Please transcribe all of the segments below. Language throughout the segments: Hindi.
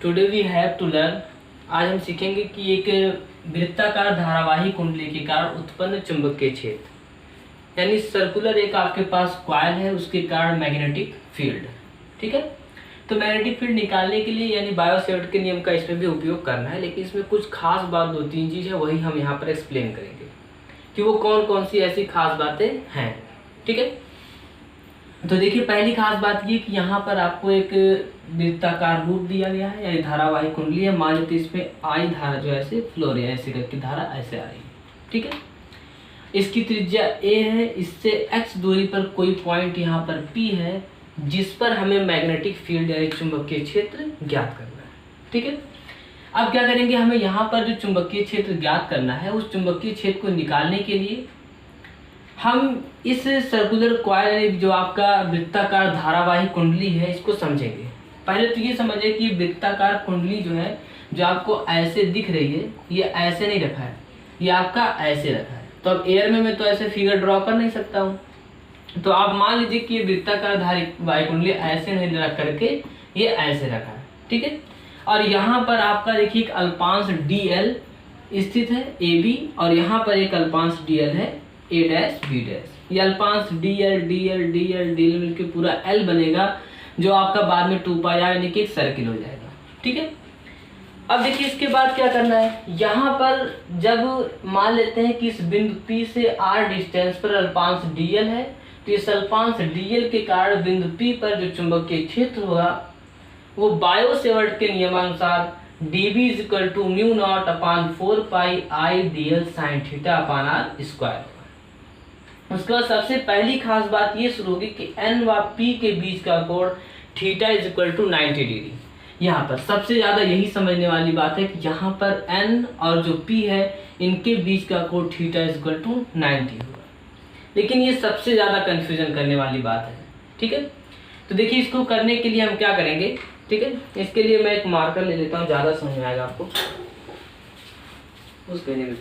Today we have to learn. आज हम सीखेंगे कि एक वृत्ताकार धारावाही कुंडली के कारण उत्पन्न चुंबकीय क्षेत्र, यानी सर्कुलर एक आपके पास कॉइल है, उसके कारण मैग्नेटिक फील्ड। ठीक है, तो मैग्नेटिक फील्ड निकालने के लिए यानी बायो-सेवर्ट के नियम का इसमें भी उपयोग करना है, लेकिन इसमें कुछ खास बात 2-3 चीज़ है, वही हम यहाँ पर एक्सप्लेन करेंगे कि वो कौन कौन सी ऐसी खास बातें हैं। ठीक है, तो देखिए पहली खास बात ये कि यहाँ पर आपको एक वृत्ताकार रूप दिया गया है, यानी धारावाही कुंडली है। मान लेते इसमें आई धारा जो ऐसे फ्लो रही है, ऐसे करके धारा ऐसे आ रही है। ठीक है, इसकी त्रिज्या a है, इससे x दूरी पर कोई पॉइंट यहाँ पर P है, जिस पर हमें मैग्नेटिक फील्ड यानी चुंबकीय क्षेत्र ज्ञात करना है। ठीक है, अब क्या करेंगे, हमें यहाँ पर जो चुंबकीय क्षेत्र ज्ञात करना है, उस चुंबकीय क्षेत्र को निकालने के लिए हम इस सर्कुलर कॉइल यानी जो आपका वृत्ताकार धारावाही कुंडली है, इसको समझेंगे। पहले तो ये समझिए कि वृत्ताकार कुंडली जो है, जो आपको ऐसे दिख रही है, ये ऐसे नहीं रखा है, ये आपका ऐसे रखा है। तो अब एयर में मैं तो ऐसे फिगर ड्रॉ कर नहीं सकता हूँ, तो आप मान लीजिए कि ये वृत्ताकार धारावाही कुंडली ऐसे नहीं रख करके ये ऐसे रखा है। ठीक है, और यहाँ पर आपका देखिए एक अल्पांश DL स्थित है AB, और यहाँ पर एक अल्पांश DL है A डैश B डैश। ये अल्पांश DL मिलकर पूरा L बनेगा, जो आपका बाद में 2 पाई यानी कि एक सर्किल हो जाएगा। ठीक है, अब देखिए इसके बाद क्या करना है, यहाँ पर जब मान लेते हैं कि इस बिंदु P से R डिस्टेंस पर अल्पांश DL है, तो इस अल्पांश DL के कारण बिंदु P पर जो चुंबकीय क्षेत्र होगा वो बायो-सेवर्ट के नियमानुसार dB = μ0/4 pi I dl sin theta upon r square. उसके बाद सबसे पहली खास बात ये शुरू होगी कि n व p के बीच का कोण थीटा = 90 डिग्री। यहाँ पर सबसे ज़्यादा यही समझने वाली बात है कि यहाँ पर n और जो p है, इनके बीच का कोण थीटा = 90 होगा। लेकिन ये सबसे ज़्यादा कन्फ्यूजन करने वाली बात है। ठीक है, तो देखिए इसको करने के लिए हम क्या करेंगे। ठीक है, इसके लिए मैं एक मार्कर ले लेता हूँ, ज़्यादा समझ में आएगा आपको। उस कहने में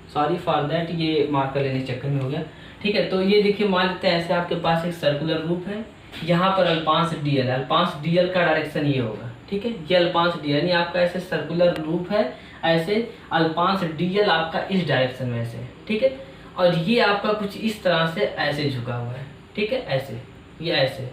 सॉरी फॉर दैट, ये मार्कर लेने चक्कर में हो गया। ठीक है, तो ये देखिए मान लेते हैं ऐसे आपके पास एक सर्कुलर रूप है, यहाँ पर अल्पांश DL है, अल्पांश DL का डायरेक्शन ये होगा। ठीक है, ये अल्पांश DL यानी आपका ऐसे सर्कुलर रूप है, ऐसे अल्पांश DL आपका इस डायरेक्शन में ऐसे। ठीक है, और ये आपका कुछ इस तरह से ऐसे झुका हुआ है। ठीक है, ऐसे, ये ऐसे।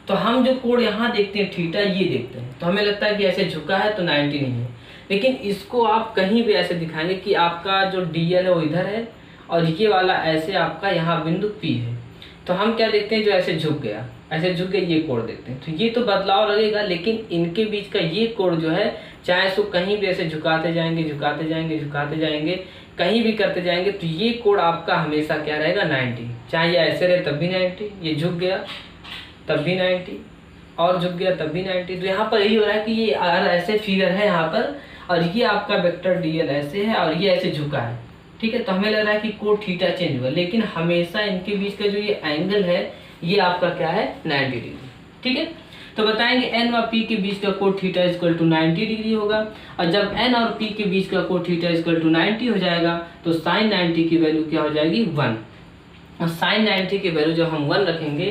तो हम जो कोण यहाँ देखते हैं थीटा, ये देखते हैं, तो हमें लगता है कि ऐसे झुका है तो 90 नहीं है, लेकिन इसको आप कहीं भी ऐसे दिखाएंगे कि आपका जो DL है वो इधर है, और ये वाला ऐसे आपका यहाँ बिंदु P है, तो हम क्या देखते हैं, जो ऐसे झुक गया, ऐसे झुक गया, ये कोण देखते हैं। तो ये तो बदलाव लगेगा, लेकिन इनके बीच का ये कोण जो है, चाहे इसको कहीं भी ऐसे झुकाते जाएंगे, कहीं भी करते जाएंगे, तो ये कोण आपका हमेशा क्या रहेगा, 90। चाहे ये ऐसे रहे तब भी 90, ये झुक गया तब भी 90, और झुक गया तब भी 90। तो यहाँ पर यही हो रहा है कि ये ऐसे फिगर है यहाँ पर, और ये आपका वेक्टर DL ऐसे है, और ये ऐसे झुका है। ठीक है, तो हमें लग रहा है कि कोण थीटा चेंज हुआ, लेकिन हमेशा इनके बीच का जो ये एंगल है, ये आपका क्या है, 90 डिग्री। ठीक है, तो बताएंगे n व p के बीच का कोण थीटा = 90 डिग्री होगा, और जब n और p के बीच का कोण थीटा = 90 हो जाएगा, तो sin 90 की वैल्यू क्या हो जाएगी, 1। और sin 90 की वैल्यू जब हम 1 रखेंगे,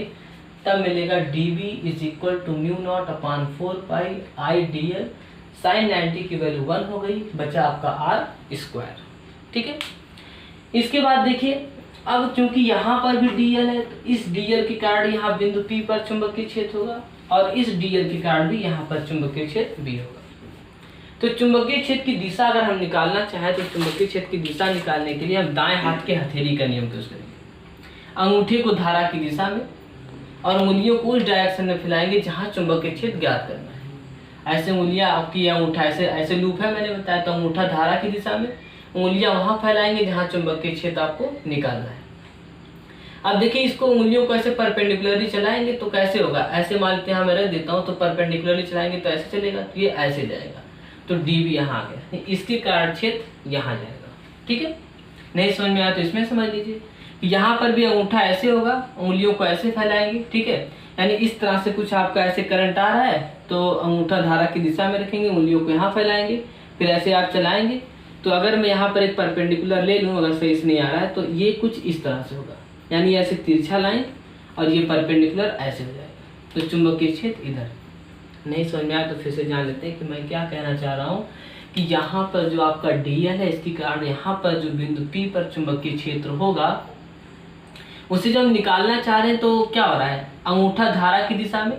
तब मिलेगा dB = μ0/4 pi I dl। sin 90 की वैल्यू 1 हो गई, बचा आपका r स्क्वायर। ठीक है, इसके बाद देखिए, अब चूंकि यहाँ पर भी DL है, तो इस DL के कारण यहाँ बिंदु P पर चुंबकीय क्षेत्र होगा, और इस DL के कारण भी यहाँ पर चुंबकीय क्षेत्र भी होगा। तो चुंबकीय क्षेत्र की दिशा अगर हम निकालना चाहें, तो चुंबकीय क्षेत्र की दिशा निकालने के लिए हम दाएं हाथ के हथेली का नियम यूज करेंगे। अंगूठे को धारा की दिशा में और उंगलियों को उस डायरेक्शन में फैलाएंगे जहाँ चुंबकीय क्षेत्र ज्ञात करना है। ऐसे उंगलियाँ आपकी, अंगूठा ऐसे लूप है, मैंने बताया, तो अंगूठा धारा की दिशा में, उंगलियां वहां फैलाएंगे जहां चुंबकीय क्षेत्र आपको निकालना है। अब देखिए इसको, उंगलियों को ऐसे परपेंडिकुलरली चलाएंगे तो कैसे होगा, ऐसे मान लेते हैं, मैं रख देता हूं, तो परपेंडिकुलरली चलाएंगे तो ऐसे चलेगा, तो ये ऐसे जाएगा, तो DB यहाँ आ गया, इसके कारण क्षेत्र यहाँ जाएगा। ठीक है, नहीं समझ में आया तो इसमें समझ लीजिए, यहाँ पर भी अंगूठा ऐसे होगा, उंगलियों को ऐसे फैलाएंगे। ठीक है, यानी इस तरह से कुछ आपका ऐसे करंट आ रहा है, तो अंगूठा धारा की दिशा में रखेंगे, उंगलियों को यहाँ फैलाएंगे, फिर ऐसे आप चलाएंगे। तो अगर मैं यहाँ पर एक परपेंडिकुलर ले लूँ, अगर सही से नहीं आ रहा है, तो ये कुछ इस तरह से होगा, यानी ऐसे तिरछा लाइन और ये परपेंडिकुलर ऐसे हो जाएगा। तो चुंबकीय क्षेत्र इधर। नहीं समझ में आया तो फिर से जान लेते हैं कि मैं क्या कहना चाह रहा हूँ कि यहाँ पर जो आपका dl है, इसके कारण यहाँ पर जो बिंदु P पर चुंबकीय क्षेत्र होगा उसे जब हम निकालना चाह रहे हैं तो क्या हो रहा है, अंगूठा धारा की दिशा में,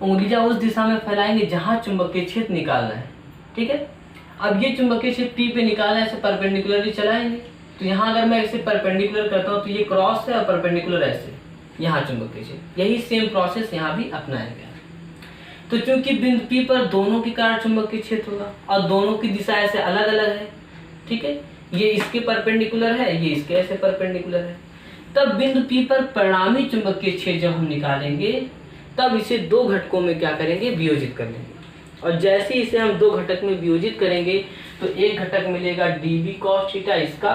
उंगलियां उस दिशा में फैलाएंगे जहाँ चुंबकीय क्षेत्र निकालना है। ठीक है, अब ये चुंबकीय क्षेत्र P पे निकालना है, इसे परपेंडिकुलरली चलाएंगे। तो यहाँ अगर मैं इसे परपेंडिकुलर करता हूँ तो ये क्रॉस है और परपेंडिकुलर ऐसे, यहाँ चुंबकीय क्षेत्र, यही सेम प्रोसेस यहाँ भी अपनाया गया। तो चूंकि बिंदु P पर दोनों के कारण चुंबकीय क्षेत्र होगा और दोनों की दिशा ऐसे अलग अलग है, ठीक है, ये इसके परपेंडिकुलर है, ये इसके ऐसे परपेंडिकुलर है, तब बिंदु P पर परिणामी चुंबकीय क्षेत्र जब हम निकालेंगे तब इसे दो घटकों में क्या करेंगे, वियोजित कर लेंगे। और जैसे इसे हम दो घटक में वियोजित करेंगे तो एक घटक मिलेगा dv cos थीटा इसका,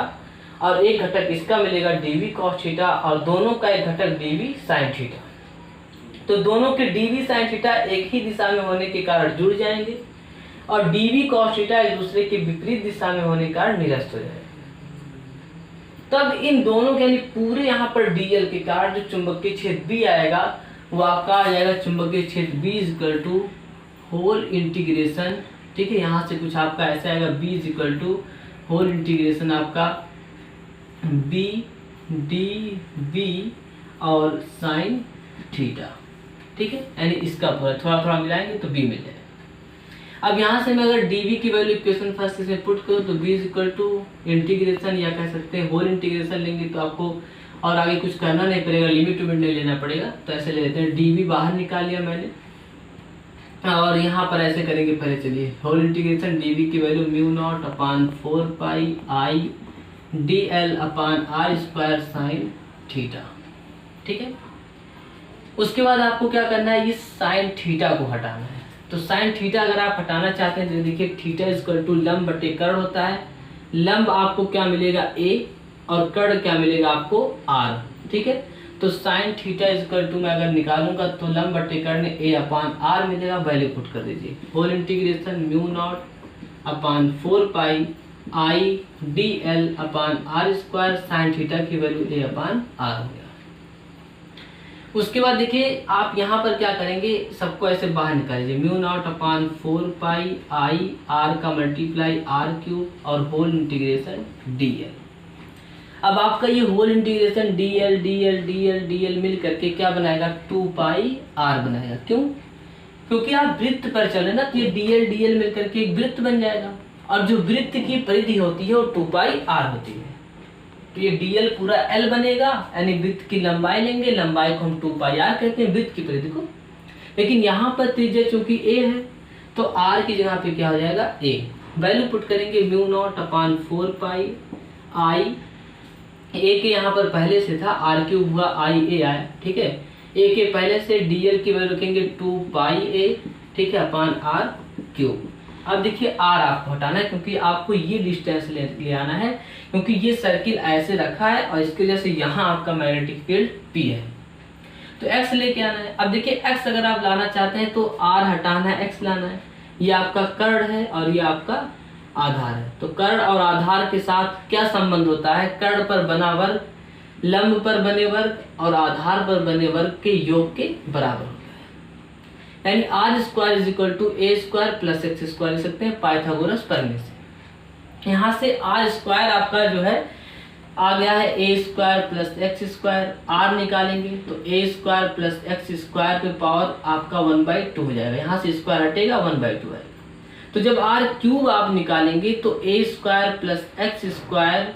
और एक घटक इसका मिलेगा dv cos थीटा, और दोनों का एक घटक dv sin थीटा। तो दोनों के dv sin थीटा एक ही दिशा में होने के कारण जुड़ जाएंगे और dv cos थीटा एक दूसरे के विपरीत दिशा में होने के कारण निरस्त हो जाएगा। तब इन दोनों के यानी पूरे यहाँ पर dl के कारण जो चुंबकीय क्षेत्र B आएगा वो आपका आ जाएगा चुंबकीय क्षेत्र B equal to whole integration, ठीक है, यहाँ से कुछ आपका ऐसा आएगा B equal to whole integration आपका B dv और साइन थीटा। ठीक है, यानी इसका पूरा थोड़ा थोड़ा मिलाएंगे तो B मिल जाएगा। अब यहाँ से मैं अगर dv की वैल्यू इक्वेशन फर्स्ट से पुट करूँ तो b इक्वल टू इंटीग्रेशन या कह सकते हैं होल इंटीग्रेशन लेंगे तो आपको और आगे कुछ करना नहीं पड़ेगा, लिमिट टू नहीं लेना पड़ेगा। तो ऐसे ले लेते हैं, dv बाहर निकाल लिया मैंने और यहाँ पर ऐसे करेंगे। पहले चलिए होल इंटीग्रेशन dv की value mu naught upon 4 pi आई dl अपान r स्क्वायर साइन थीटा। ठीक है, उसके बाद आपको क्या करना है, इस साइन थीटा को हटाना है। तो साइन थीटा अगर आप हटाना चाहते हैं तो देखिए थीटा इक्वल टू लंब बटे कर्ण होता है। लंब आपको क्या मिलेगा a और कर्ण क्या मिलेगा आपको r। ठीक है, तो साइन थीटा इक्वल टू मैं अगर निकालूंगा तो लंब बटे कर्ण a अपान r मिलेगा, वैल्यू पुट कर दीजिए। Whole integration mu naught upon 4 pi आई dl अपान r स्क्वायर साइन थीटा की वैल्यू a अपान r हो गया। उसके बाद देखिए आप यहाँ पर क्या करेंगे, सबको ऐसे बाहर निकाल लीजिए। Mu naught upon 4 pi I r का मल्टीप्लाई r क्यूब और होल इंटीग्रेशन dl। अब आपका ये whole integration dl dl dl dl मिल करके क्या बनाएगा, 2 पाई r बनाएगा। क्यों, क्योंकि आप वृत्त पर चले ना, तो ये dl dl मिल करके एक वृत्त बन जाएगा और जो वृत्त की परिधि होती है वो 2 पाई r होती है। तो ये dl पूरा l बनेगा, यानी वृत्त की लंबाई लेंगे, लंबाई को हम 2 पाई r कहते हैं, वृत्त की परिधि को। लेकिन यहाँ पर त्रिज्या चूंकि a है तो r की जगह पे क्या हो जाएगा a, वैल्यू पुट करेंगे mu naught upon 4 pi I, a के यहाँ पर पहले से था r क्यूब हुआ आई a आया। ठीक है, a के पहले से dl की वैल्यू रखेंगे 2 पाई a, ठीक है, अपान r क्यूब। अब देखिए r आपको हटाना है क्योंकि आपको ये डिस्टेंस ले आना है, क्योंकि ये सर्किल ऐसे रखा है और इसकी वजह से यहाँ आपका मैग्नेटिक फील्ड P है, तो x लेके आना है। अब देखिए x अगर आप लाना चाहते हैं तो r हटाना है, x लाना है। ये आपका कर्ण है और ये आपका आधार है। तो कर्ण और आधार के साथ क्या संबंध होता है, कर्ण पर बना वर्ग लंब पर बने वर्ग और आधार पर बने वर्ग के योग के बराबर होता है। यानी R square is equal to A square plus X square लिख सकते हैं पाइथागोरस प्रमेय से। यहाँ से आर स्क्वायर आपका जो है आ गया है A square plus X square, R निकालेंगे तो A square plus X square पे पावर आपका 1/2 हो जाएगा। यहाँ से स्क्वायर हटेगा 1/2 आएगा। तो जब आर क्यूब आप निकालेंगे तो A square plus X square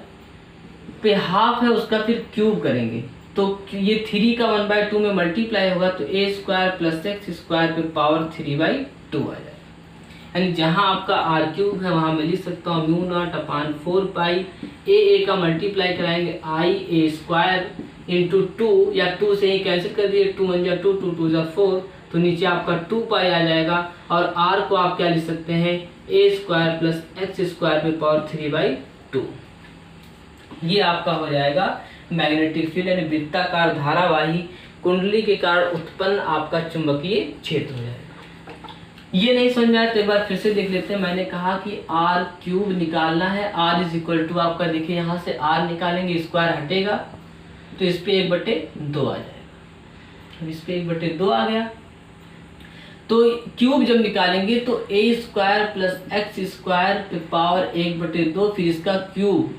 पे हाफ है उसका फिर क्यूब करेंगे तो ये 3 का 1/2 में मल्टीप्लाई होगा तो A square plus X square पे पावर 3/2 आ जाएगा। यानी जहाँ आपका आर क्यूब है वहाँ मैं लिख सकता हूँ म्यू नॉट अपान 4 पाई ए का मल्टीप्लाई कराएंगे आई ए स्क्वायर इंटू 2 या 2 से ही कैंसिल कर दिए, 2 1 जा 2 2 2 जा 4, तो नीचे आपका 2 पाई आ जाएगा और आर को आप क्या लिख सकते हैं ए स्क्वायर प्लस एक्स स्क्वायर पे पावर 3/2। ये आपका हो जाएगा मैग्नेटिक फील्ड यानी वृत्ताकार धारावाही कुंडली के कारण उत्पन्न आपका चुंबकीय क्षेत्र हो जाएगा। ये नहीं समझ में आया तो एक बार फिर से देख लेते हैं। मैंने कहा कि आर क्यूब निकालना है, आर इज इक्वल टू आपका देखिए यहाँ से आर निकालेंगे स्क्वायर हटेगा तो इस पे 1/2 आ जाएगा। इस पे 1/2 आ गया। तो क्यूब जब निकालेंगे तो a² प्लस x² पे पावर 1/2, फिर इसका क्यूब,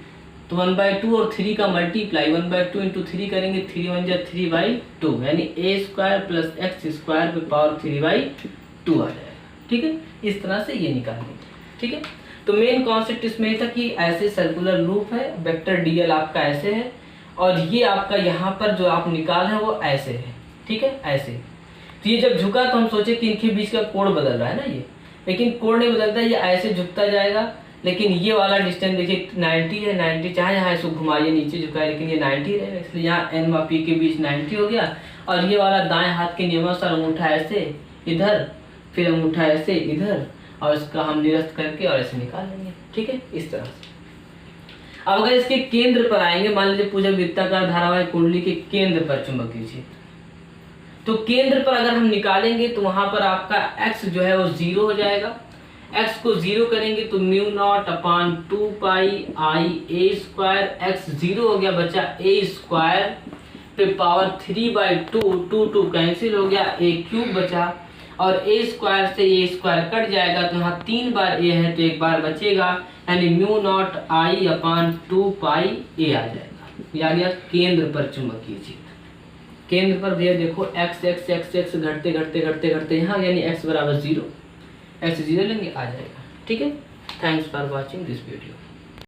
तो 1/2 और 3 का मल्टीप्लाई, 1/2 इंटू 3 करेंगे, 3 1 जा 3/2, यानी a² प्लस x² पे पावर 3/2 आ जाएगा। ठीक है, इस तरह से ये निकालेंगे। ठीक है, तो मेन कॉन्सेप्ट इसमें था कि ऐसे सर्कुलर लूप है, वेक्टर dl आपका ऐसे है, और ये आपका यहाँ पर जो आप निकाल रहे हैं वो ऐसे है। ठीक है, ऐसे। तो ये जब झुका तो हम सोचे कि इनके बीच का कोण बदल रहा है ना ये, लेकिन कोण नहीं बदलता, ये ऐसे झुकता जाएगा। लेकिन ये वाला डिस्टेंस देखिए 90 है, 90 चाहे यहाँ इसको घुमाइए नीचे झुकाए, लेकिन ये 90 रहेगा, इसलिए यहाँ n व p के बीच 90 हो गया। और ये वाला दाएं हाथ के नियमानुसार अंगूठा ऐसे इधर, फिर अंगूठा ऐसे इधर, और इसका हम निरस्त करके और ऐसे निकाल लेंगे। ठीक है, इस तरह से। अब अगर इसके केंद्र पर आएंगे, मान लीजिए पूजा वृत्ताकार धारावाहिक कुंडली के केंद्र पर चुंबकीय क्षेत्र, तो केंद्र पर अगर हम निकालेंगे तो वहां पर आपका x जो है वो 0 हो जाएगा। x को 0 करेंगे तो μ0/2 पाई I a², x 0 हो गया, बचा a² पे पावर 3/2, 2 कैंसिल हो गया, a³ बचा, और a² से a² कट जाएगा, तो यहाँ 3 बार a है तो 1 बार बचेगा, यानी μ0I/2 पाई a आ जाएगा। ये आ गया केंद्र पर चुंबकीय क्षेत्र। केंद्र पर भैया देखो x x x x घटते घटते घटते घटते यहाँ, यानी x बराबर 0, x 0 लेंगे आ जाएगा। ठीक है, thanks for watching this video.